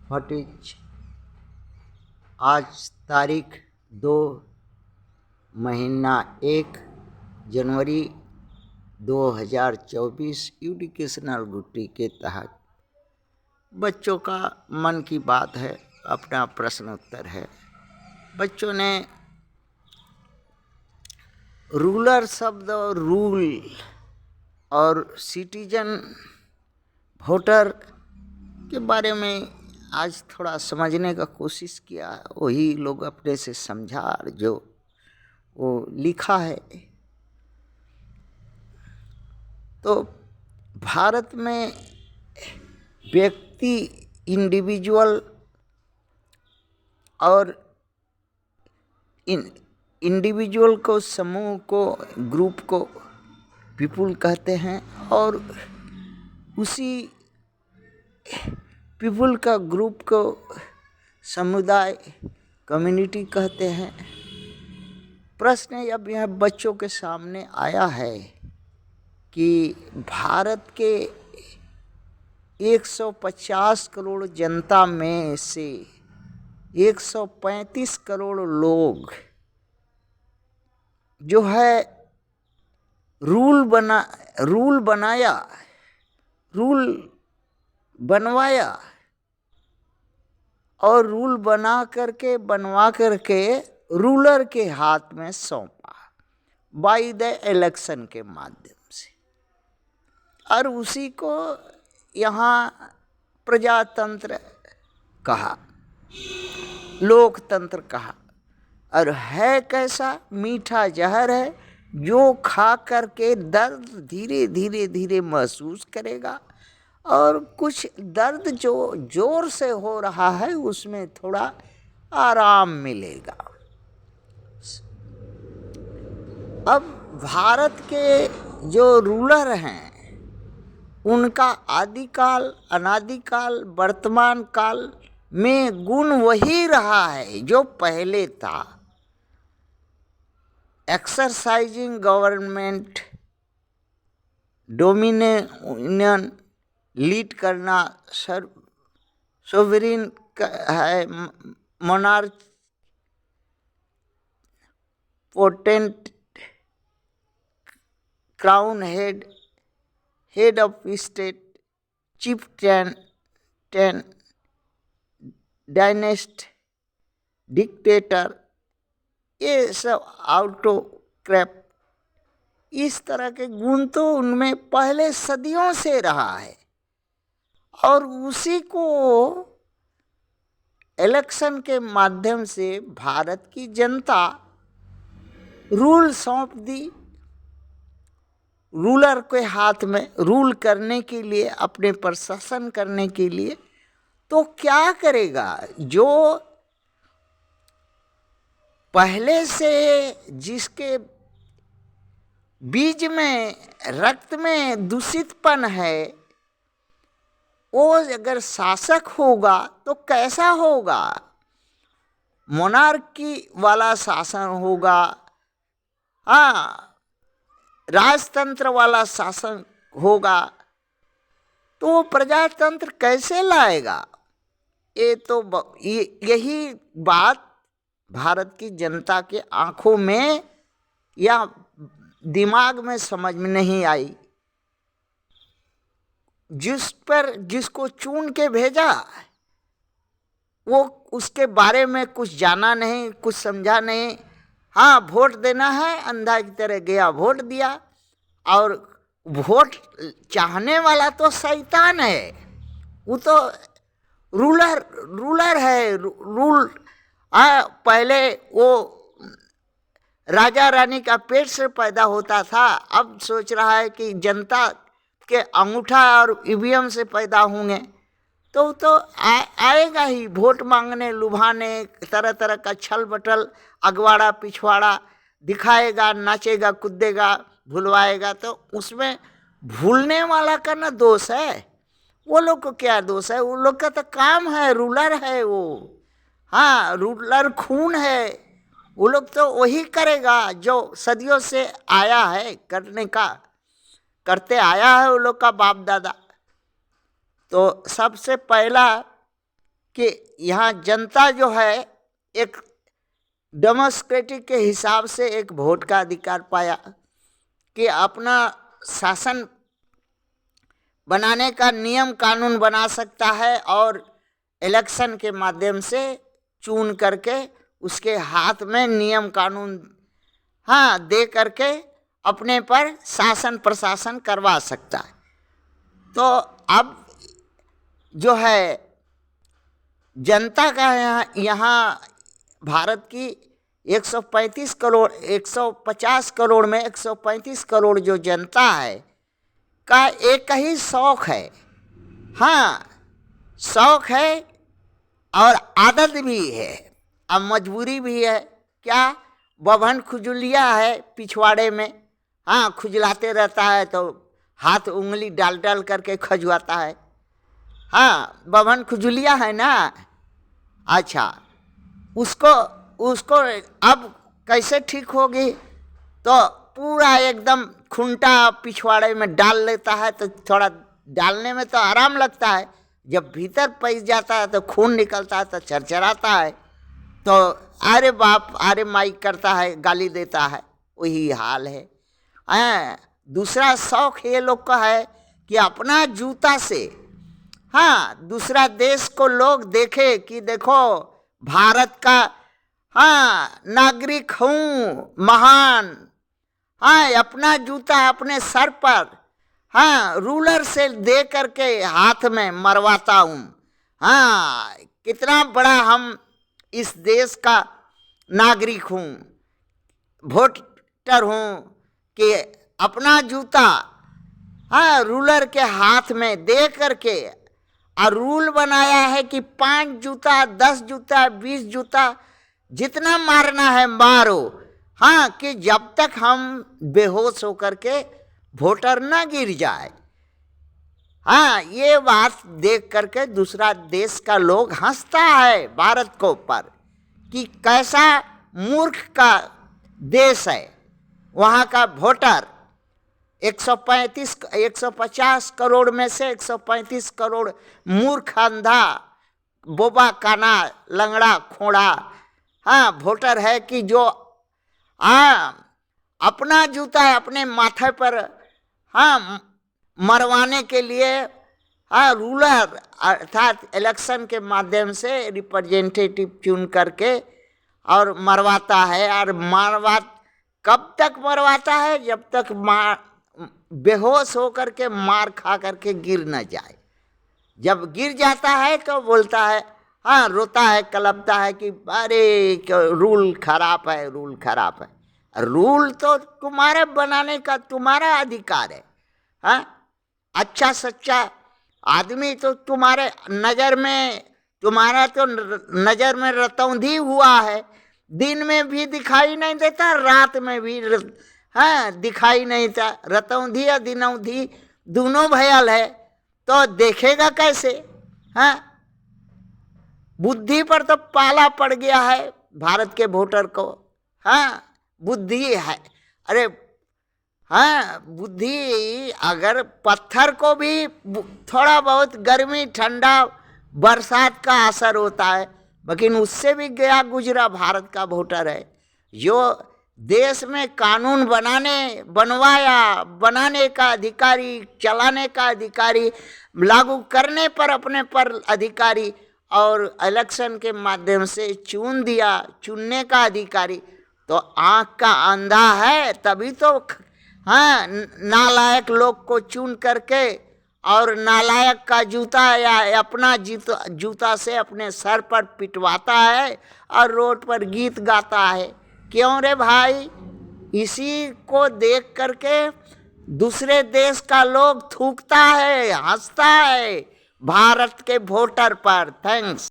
What is आज तारीख 2 महीना 1 जनवरी 2024 एजुकेशनल गुट्टी के तहत बच्चों का मन की बात है। अपना प्रश्न उत्तर है। बच्चों ने रूलर शब्द और रूल और सिटीजन वोटर के बारे में आज थोड़ा समझने का कोशिश किया। वही लोग अपने से समझा जो वो लिखा है। तो भारत में व्यक्ति इंडिविजुअल और इंडिविजुअल को समूह को ग्रुप को पीपुल कहते हैं और उसी पीपुल का ग्रुप को समुदाय कम्युनिटी कहते हैं। प्रश्न अब यह बच्चों के सामने आया है कि भारत के 150 करोड़ जनता में से 135 करोड़ लोग जो है रूल बनवाया और रूल बनवा करके रूलर के हाथ में सौंपा बाय द इलेक्शन के माध्यम से, और उसी को यहाँ प्रजातंत्र कहा, लोकतंत्र कहा। और है कैसा मीठा जहर है जो खा करके दर्द धीरे धीरे धीरे महसूस करेगा और कुछ दर्द जो जोर से हो रहा है उसमें थोड़ा आराम मिलेगा। अब भारत के जो रूलर हैं उनका आदिकाल अनादिकाल वर्तमान काल में गुण वही रहा है जो पहले था। एक्सरसाइजिंग गवर्नमेंट, डोमिनियन, लीड करना, सोवरेन है, monarch, potent, crown head of state, chieftain, dynast, dictator, ये सब ऑटोक्रैट, इस तरह के गुण तो उनमें पहले सदियों से रहा है और उसी को इलेक्शन के माध्यम से भारत की जनता रूल सौंप दी रूलर के हाथ में, रूल करने के लिए, अपने पर शासन करने के लिए। तो क्या करेगा? जो पहले से जिसके बीज में, रक्त में दूषितपन है, वो अगर शासक होगा तो कैसा होगा? मोनार्की वाला शासन होगा, हाँ, राजतंत्र वाला शासन होगा। तो प्रजातंत्र कैसे लाएगा? यही बात भारत की जनता के आंखों में या दिमाग में समझ में नहीं आई। जिसको चुन के भेजा वो उसके बारे में कुछ जाना नहीं, कुछ समझा नहीं। हाँ, वोट देना है, अंधा की तरह गया वोट दिया। और वोट चाहने वाला तो शैतान है, वो तो रूलर है। पहले वो राजा रानी का पेट से पैदा होता था, अब सोच रहा है कि जनता के अंगूठा और ईवीएम से पैदा होंगे। तो आएगा ही वोट मांगने, लुभाने, तरह तरह का छल बटल, अगवाड़ा पिछवाड़ा दिखाएगा, नाचेगा, कूदेगा, भुलवाएगा। तो उसमें भूलने वाला का ना दोष है, वो लोग को क्या दोष है? वो लोग का तो काम है, रूलर है वो। हाँ, रूलर खून है, वो लोग तो वही करेगा जो सदियों से आया है करते आया है वो लोग का बाप दादा। तो सबसे पहला कि यहाँ जनता जो है एक डेमोक्रेटिक के हिसाब से एक वोट का अधिकार पाया कि अपना शासन बनाने का नियम कानून बना सकता है और इलेक्शन के माध्यम से चुन करके उसके हाथ में नियम कानून दे करके अपने पर शासन प्रशासन करवा सकता है। तो अब जो है जनता का यहाँ भारत की 135 करोड़ 150 करोड़ में 135 करोड़ जो जनता है का एक ही शौक़ है, शौक़ है और आदत भी है, अब मजबूरी भी है। क्या बभन खुजलिया है पिछवाड़े में, खुजलाते रहता है तो हाथ उंगली डाल डाल करके खजुआता है, बभन खुजलिया है ना। अच्छा, उसको अब कैसे ठीक होगी? तो पूरा एकदम खूंटा पिछवाड़े में डाल लेता है तो थोड़ा डालने में तो आराम लगता है, जब भीतर पैस जाता है तो खून निकलता है तो चरचराता है, तो अरे बाप अरे माई करता है, गाली देता है। वही हाल है। दूसरा शौक़ ये लोग का है कि अपना जूता से दूसरा देश को लोग देखे कि देखो भारत का नागरिक हूँ महान, अपना जूता अपने सर पर रूलर से दे करके हाथ में मरवाता हूँ, कितना बड़ा हम इस देश का नागरिक हूँ, वोटर हूँ कि अपना जूता रूलर के हाथ में दे करके और रूल बनाया है कि 5 जूता 10 जूता 20 जूता जितना मारना है मारो, कि जब तक हम बेहोश होकर के वोटर ना गिर जाए। ये बात देख करके दूसरा देश का लोग हंसता है भारत को ऊपर कि कैसा मूर्ख का देश है। वहाँ का वोटर 150 करोड़ में से 135 करोड़ मूर्ख अंधा बोबा काना लंगड़ा खोड़ा वोटर है कि जो अपना जूता अपने माथे पर मरवाने के लिए रूलर अर्थात इलेक्शन के माध्यम से रिप्रेजेंटेटिव चुन करके और मरवाता है। और कब तक मरवाता है? जब तक बेहोश होकर के मार खा करके गिर न जाए। जब गिर जाता है तो बोलता है, रोता है कलपता है कि अरे रूल खराब है, रूल खराब है। रूल तो तुम्हारे बनाने का तुम्हारा अधिकार है। अच्छा सच्चा आदमी तो तुम्हारे नज़र में, तुम्हारा तो नज़र में रतौंधी हुआ है, दिन में भी दिखाई नहीं देता, रात में भी दिखाई नहीं देता। रतौंधी या दिनौंधी दोनों भयल है, तो देखेगा कैसे? बुद्धि पर तो पाला पड़ गया है भारत के वोटर को। बुद्धि है, अरे बुद्धि अगर पत्थर को भी थोड़ा बहुत गर्मी ठंडा बरसात का असर होता है, लेकिन उससे भी गया गुजरा भारत का वोटर है, जो देश में कानून बनाने का अधिकारी, चलाने का अधिकारी, लागू करने पर अपने पर अधिकारी, और इलेक्शन के माध्यम से चुनने का अधिकारी। तो आँख का अंधा है तभी तो नालायक लोग को चुन करके और नालायक का जूता या अपना जूता से अपने सर पर पिटवाता है और रोड पर गीत गाता है। क्यों रे भाई? इसी को देख करके दूसरे देश का लोग थूकता है, हंसता है भारत के वोटर पर। थैंक्स।